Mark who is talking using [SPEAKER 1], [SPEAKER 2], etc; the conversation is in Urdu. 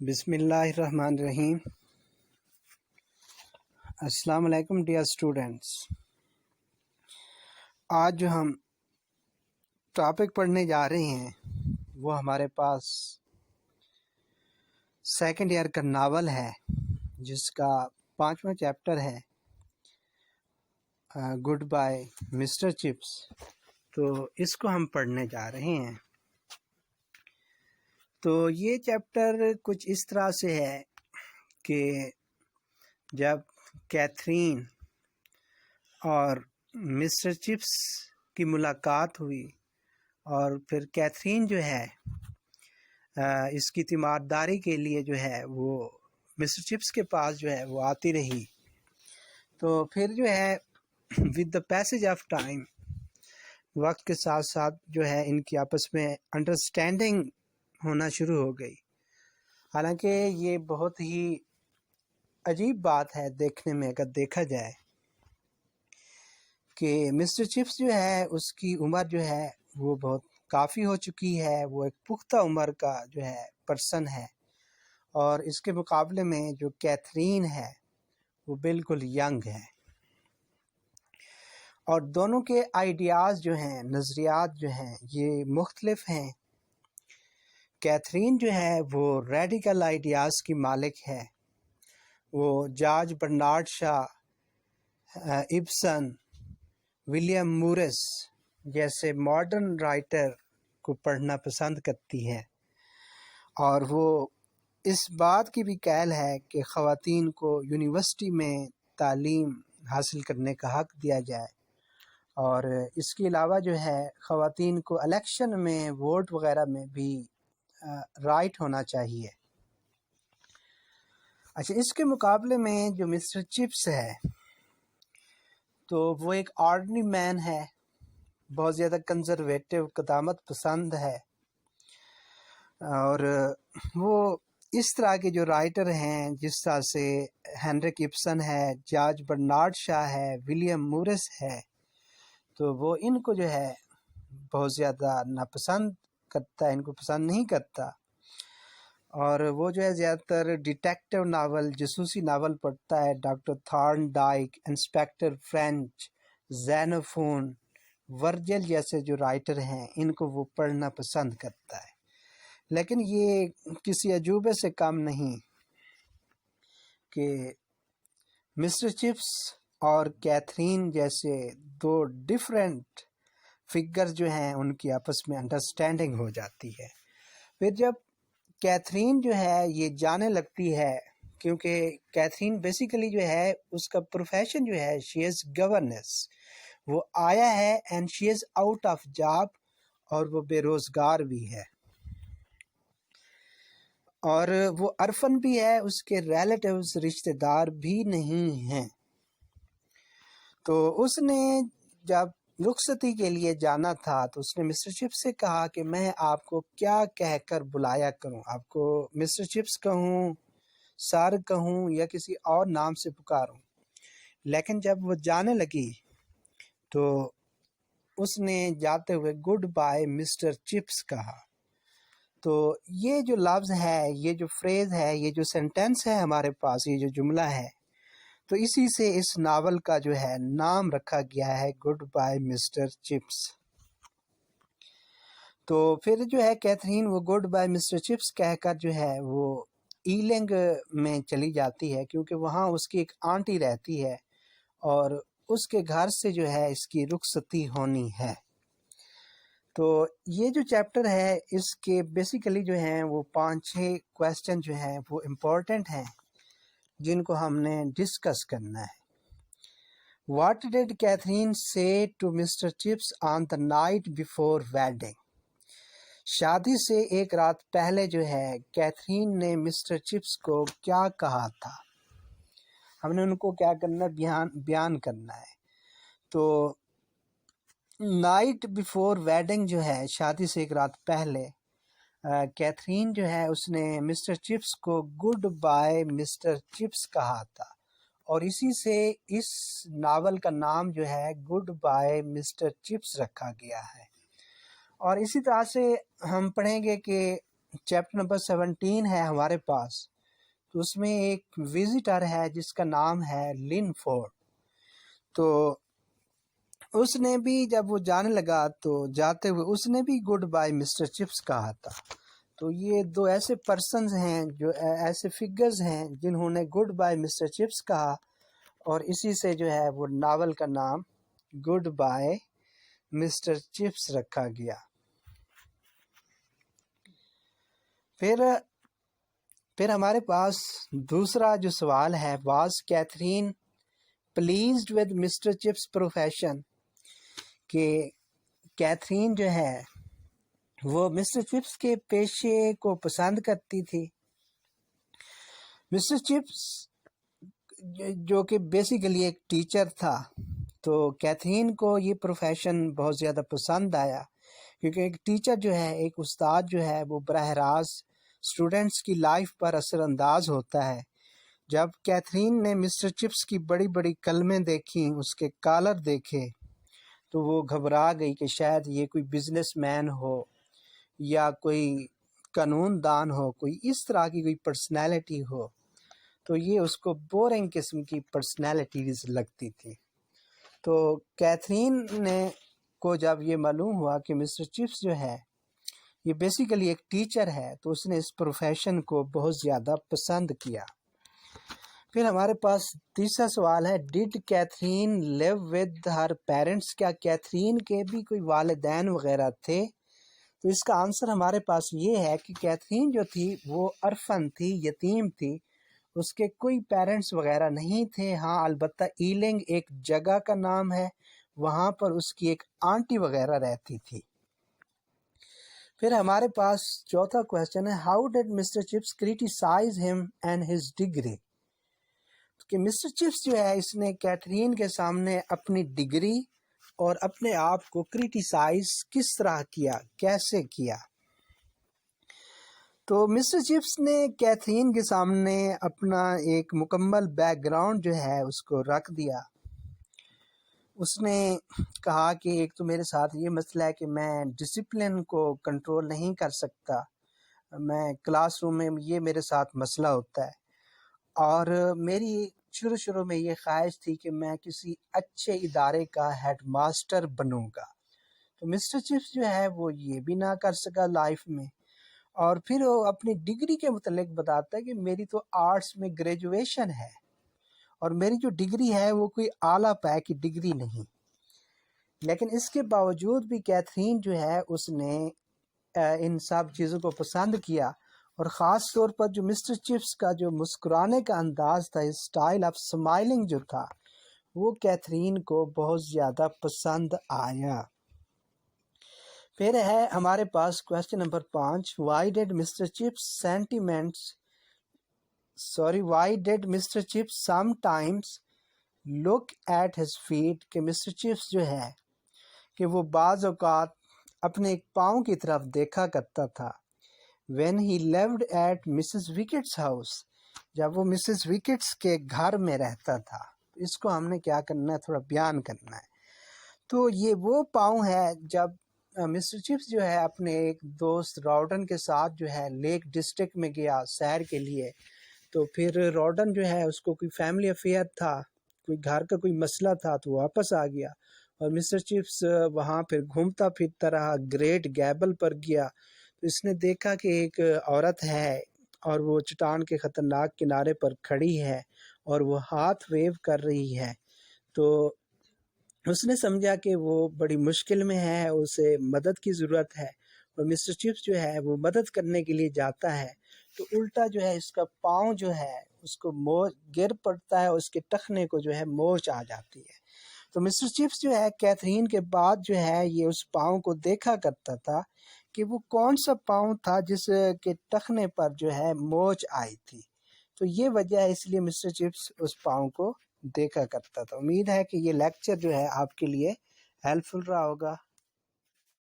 [SPEAKER 1] بسم اللہ الرحمن الرحیم۔ السلام علیکم ڈیئر اسٹوڈینٹس۔ آج جو ہم ٹاپک پڑھنے جا رہے ہیں وہ ہمارے پاس سیکنڈ ایئر کا ناول ہے جس کا 5واں چیپٹر ہے گڈ بائے مسٹر چپس۔ تو اس کو ہم پڑھنے جا رہے ہیں۔ تو یہ چیپٹر کچھ اس طرح سے ہے کہ جب کیتھرین اور مسٹر چپس کی ملاقات ہوئی اور پھر کیتھرین جو ہے اس کی تیمارداری کے لیے جو ہے وہ مسٹر چپس کے پاس جو ہے وہ آتی رہی، تو پھر جو ہے with the passage of time, وقت کے ساتھ ساتھ جو ہے ان کی آپس میں انڈرسٹینڈنگ ہونا شروع ہو گئی۔ حالانکہ یہ بہت ہی عجیب بات ہے دیکھنے میں، اگر دیکھا جائے کہ مسٹر چپس جو ہے اس کی عمر جو ہے وہ بہت کافی ہو چکی ہے، وہ ایک پختہ عمر کا جو ہے پرسن ہے، اور اس کے مقابلے میں جو کیتھرین ہے وہ بالکل ینگ ہے، اور دونوں کے آئیڈیاز جو ہیں، نظریات جو ہیں یہ مختلف ہیں۔ کیتھرین جو ہے وہ ریڈیکل آئیڈیاز کی مالک ہے، وہ جارج برنارڈ شاء، ابسن، ولیم مورس جیسے ماڈرن رائٹر کو پڑھنا پسند کرتی ہے، اور وہ اس بات کی بھی قائل ہے کہ خواتین کو یونیورسٹی میں تعلیم حاصل کرنے کا حق دیا جائے، اور اس کے علاوہ جو ہے خواتین کو الیکشن میں ووٹ وغیرہ میں بھی رائٹ ہونا چاہیے۔ اچھا، اس کے مقابلے میں جو مسٹر چپس ہے تو وہ ایک آرڈنری مین ہے، بہت زیادہ کنزرویٹو، قدامت پسند ہے، اور وہ اس طرح کے جو رائٹر ہیں جس طرح سے ہینرک ابسن ہے، جارج برنارڈ شاء ہے، ولیم مورس ہے، تو وہ ان کو جو ہے بہت زیادہ ناپسند کرتا ہے، ان کو پسند نہیں کرتا، اور وہ جو ہے زیادہ تر ڈیٹیکٹیو ناول، جاسوسی ناول پڑھتا ہے۔ ڈاکٹر تھارن ڈائک، انسپیکٹر فرینچ، زینوفون، ورجل جیسے جو رائٹر ہیں ان کو وہ پڑھنا پسند کرتا ہے، لیکن یہ کسی عجوبے سے کم نہیں کہ مسٹر چپس اور کیتھرین جیسے دو ڈیفرنٹ فگر جو ہیں ان کی آپس میں انڈرسٹینڈنگ ہو جاتی ہے۔ پھر جب کیتھرین جو ہے یہ جانے لگتی ہے، کیونکہ کیتھرین بیسیکلی جو ہے اس کا پروفیشن جو ہے شی از گورننس، وہ آیا ہے and she is out of job, اور وہ بے روزگار بھی ہے، اور وہ ارفن بھی ہے، اس کے ریلیٹیوز رشتہ دار بھی نہیں ہیں۔ تو اس نے جب رخصتی کے لیے جانا تھا تو اس نے مسٹر چپس سے کہا کہ میں آپ کو کیا کہہ کر بلایا کروں، آپ کو مسٹر چپس کہوں، سر کہوں، یا کسی اور نام سے پکاروں؟ لیکن جب وہ جانے لگی تو اس نے جاتے ہوئے گڈ بائے مسٹر چپس کہا۔ تو یہ جو لفظ ہے، یہ جو فریز ہے، یہ جو سینٹینس ہے ہمارے پاس، یہ جو جملہ ہے، تو اسی سے اس ناول کا جو ہے نام رکھا گیا ہے گڈ بائے مسٹر چپس۔ تو پھر جو ہے کیتھرین وہ گڈ بائے مسٹر چپس کہہ کر جو ہے وہ ایلنگ میں چلی جاتی ہے، کیونکہ وہاں اس کی ایک آنٹی رہتی ہے اور اس کے گھر سے جو ہے اس کی رخصتی ہونی ہے۔ تو یہ جو چیپٹر ہے اس کے بیسیکلی جو ہیں وہ 5-6 کویسچن جو ہیں وہ امپورٹنٹ ہیں جن کو ہم نے ڈسکس کرنا ہے۔ What did Catherine say to mister Chips on the night before wedding? شادی سے ایک رات پہلے جو ہے کیتھرین نے مسٹر چپس کو کیا کہا تھا؟ ہم نے ان کو کیا کرنا، بیان کرنا ہے۔ تو نائٹ بیفور ویڈنگ جو ہے، شادی سے ایک رات پہلے، کیتھرین جو ہے اس نے مسٹر چپس کو گڈ بائے مسٹر چپس کہا تھا، اور اسی سے اس ناول کا نام جو ہے گڈ بائے مسٹر چپس رکھا گیا ہے۔ اور اسی طرح سے ہم پڑھیں گے کہ چیپٹر نمبر 17 ہے ہمارے پاس، تو اس میں ایک وزٹر ہے جس کا نام ہے لن فورڈ۔ تو اس نے بھی جب وہ جانے لگا تو جاتے ہوئے اس نے بھی گڈ بائی مسٹر چپس کہا تھا۔ تو یہ دو ایسے پرسنز ہیں، جو ایسے فگرز ہیں جنہوں نے گڈ بائی مسٹر چپس کہا، اور اسی سے جو ہے وہ ناول کا نام گڈ بائی مسٹر چپس رکھا گیا۔ پھر ہمارے پاس دوسرا جو سوال ہے، was Catherine pleased with mister Chips profession, کہ کیتھرین جو ہے وہ مسٹر چپس کے پیشے کو پسند کرتی تھی۔ مسٹر چپس جو کہ بیسیکلی ایک ٹیچر تھا، تو کیتھرین کو یہ پروفیشن بہت زیادہ پسند آیا، کیونکہ ایک ٹیچر جو ہے، ایک استاد جو ہے، وہ براہ راست اسٹوڈنٹس کی لائف پر اثر انداز ہوتا ہے۔ جب کیتھرین نے مسٹر چپس کی بڑی بڑی قلمیں دیکھیں، اس کے کالر دیکھے، تو وہ گھبرا گئی کہ شاید یہ کوئی بزنس مین ہو یا کوئی قانون دان ہو، کوئی اس طرح کی کوئی پرسنالٹی ہو۔ تو یہ اس کو بورنگ قسم کی پرسنالٹیز لگتی تھی۔ تو کیتھرین کو جب یہ معلوم ہوا کہ مسٹر چپس جو ہے یہ بیسیکلی ایک ٹیچر ہے، تو اس نے اس پروفیشن کو بہت زیادہ پسند کیا۔ پھر ہمارے پاس تیسرا سوال ہے، did Catherine live with her parents, کیا کیتھرین کے بھی کوئی والدین وغیرہ تھے؟ تو اس کا آنسر ہمارے پاس یہ ہے کہ کیتھرین جو تھی وہ ارفن تھی، یتیم تھی، اس کے کوئی پیرنٹس وغیرہ نہیں تھے۔ ہاں البتہ ایلنگ ایک جگہ کا نام ہے، وہاں پر اس کی ایک آنٹی وغیرہ رہتی تھی۔ پھر ہمارے پاس چوتھا کویسچن ہے، how did mister Chips criticize him and his degree, کہ مسٹر چپس جو ہے اس نے کیتھرین کے سامنے اپنی ڈگری اور اپنے آپ کو کریٹیسائز کس طرح کیا، کیسے کیا؟ تو مسٹر چپس نے کیتھرین کے سامنے اپنا ایک مکمل بیک گراؤنڈ جو ہے اس کو رکھ دیا۔ اس نے کہا کہ ایک تو میرے ساتھ یہ مسئلہ ہے کہ میں ڈسپلن کو کنٹرول نہیں کر سکتا، میں کلاس روم میں یہ میرے ساتھ مسئلہ ہوتا ہے، اور میری شروع میں یہ خواہش تھی کہ میں کسی اچھے ادارے کا ہیڈ ماسٹر بنوں گا۔ تو مسٹر چپس جو ہے وہ یہ بھی نہ کر سکا لائف میں، اور پھر وہ اپنی ڈگری کے متعلق بتاتا ہے کہ میری تو آرٹس میں گریجویشن ہے، اور میری جو ڈگری ہے وہ کوئی اعلیٰ پائے کی ڈگری نہیں۔ لیکن اس کے باوجود بھی کیتھرین جو ہے اس نے ان سب چیزوں کو پسند کیا، اور خاص طور پر جو مسٹر چپس کا جو مسکرانے کا انداز تھا، اسٹائل آف سمائلنگ جو تھا، وہ کیتھرین کو بہت زیادہ پسند آیا۔ پھر ہے ہمارے پاس question number 5، why did mister Chips sometimes look at his feet, کہ مسٹر چپس جو ہے کہ وہ بعض اوقات اپنے ایک پاؤں کی طرف دیکھا کرتا تھا۔ when he lived at Mrs wickets house, جب وہ مسز وکٹس کے گھر میں رہتا تھا۔ اس کو ہم نے کیا کرنا ہے، تھوڑا بیان کرنا ہے۔ تو یہ وہ پاؤں ہے جب مسٹر چپس جو ہے اپنے ایک دوست راوڈن کے ساتھ جو ہے لیک ڈسٹرکٹ میں گیا سیر کے لیے، تو پھر راوڈن جو ہے اس کو کوئی فیملی افیئر تھا، کوئی گھر کا کوئی مسئلہ تھا، تو واپس آ گیا، اور مسٹر چپس وہاں پھر گھومتا پھرتا رہا، گریٹ گیبل پر گیا، تو اس نے دیکھا کہ ایک عورت ہے اور وہ چٹان کے خطرناک کنارے پر کھڑی ہے اور وہ ہاتھ ویو کر رہی ہے۔ تو اس نے سمجھا کہ وہ بڑی مشکل میں ہے، اسے مدد کی ضرورت ہے، اور مسٹر چپس جو ہے وہ مدد کرنے کے لیے جاتا ہے، تو الٹا جو ہے اس کا پاؤں جو ہے اس کو گر پڑتا ہے، اور اس کے ٹخنے کو جو ہے موچ آ جاتی ہے۔ تو مسٹر چپس جو ہے کیتھرین کے بعد جو ہے یہ اس پاؤں کو دیکھا کرتا تھا کہ وہ کون سا پاؤں تھا جس کے ٹخنے پر جو ہے موچ آئی تھی۔ تو یہ وجہ ہے، اس لیے مسٹر چپس اس پاؤں کو دیکھا کرتا تھا۔ امید ہے کہ یہ لیکچر جو ہے آپ کے لیے ہیلپ فل رہا ہوگا۔